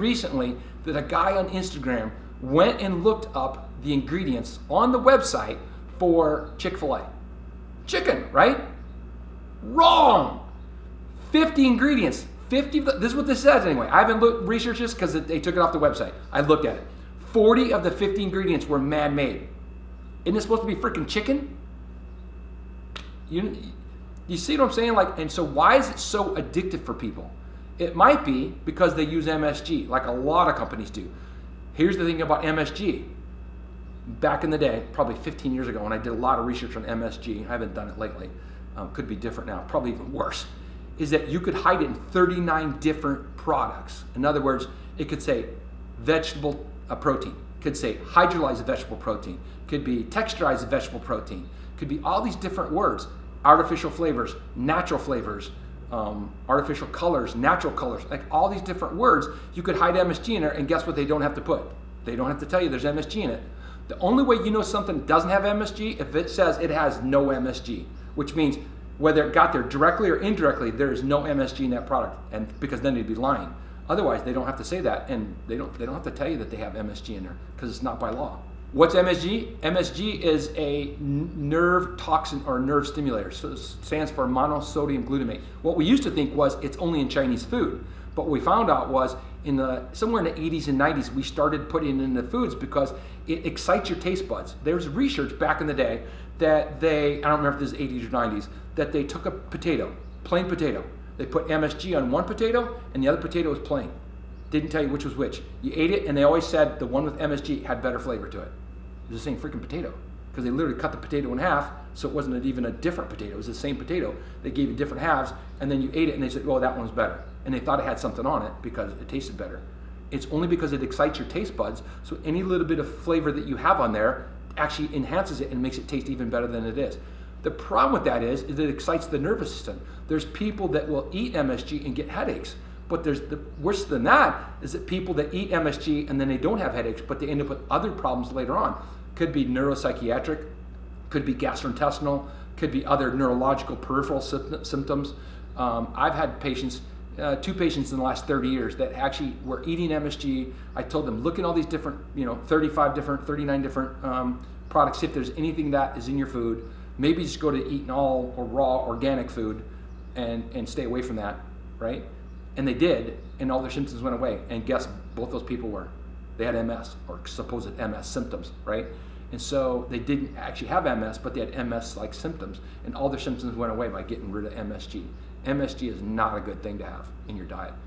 recently that a guy on Instagram went and looked up the ingredients on the website for Chick-fil-A. Chicken, right? Wrong! 50 ingredients. 50, this is what this says anyway. I haven't researched this because they took it off the website. I looked at it. 40 of the 50 ingredients were man-made. Isn't it supposed to be freaking chicken? You see what I'm saying? And so why is it so addictive for people? It might be because they use MSG, like a lot of companies do. Here's the thing about MSG. Back in the day, probably 15 years ago, when I did a lot of research on MSG, I haven't done it lately, could be different now, probably even worse, is that you could hide it in 39 different products. In other words, it could say vegetable protein, could say hydrolyzed vegetable protein, could be texturized vegetable protein, could be all these different words, artificial flavors, natural flavors, artificial colors, natural colors, like all these different words. You could hide MSG in there, and guess what they don't have to put? They don't have to tell you there's MSG in it. The only way you know something doesn't have MSG if it says it has no MSG, which means whether it got there directly or indirectly, there is no MSG in that product, and because then they'd be lying. Otherwise, they don't have to say that, and they don't have to tell you that they have MSG in there because it's not by law. What's MSG? MSG is a nerve toxin or nerve stimulator. So it stands for monosodium glutamate. What we used to think was it's only in Chinese food, but what we found out was somewhere in the 80s and 90s we started putting it in the foods because it excites your taste buds. There's research back in the day that I don't remember if this is 80s or 90s, that they took a potato, plain potato. They put MSG on one potato and the other potato was plain. Didn't tell you which was which. You ate it and they always said the one with MSG had better flavor to it. It was the same freaking potato because they literally cut the potato in half, so it wasn't even a different potato. It was the same potato. They gave you different halves, and then you ate it and they said, well, that one's better. And they thought it had something on it because it tasted better. It's only because it excites your taste buds, so any little bit of flavor that you have on there actually enhances it and makes it taste even better than it is. The problem with that is it excites the nervous system. There's people that will eat MSG and get headaches. But worse than that is that people that eat MSG and then they don't have headaches, but they end up with other problems later on. Could be neuropsychiatric, could be gastrointestinal, could be other neurological peripheral symptoms. I've had patients, 2 patients in the last 30 years that actually were eating MSG. I told them, look at all these different, 39 different products, see if there's anything that is in your food. Maybe just go to eating all or raw organic food and stay away from that, right? And they did, and all their symptoms went away. And guess both those people they had MS or supposed MS symptoms, right? And so they didn't actually have MS, but they had MS-like symptoms, and all their symptoms went away by getting rid of MSG. MSG is not a good thing to have in your diet.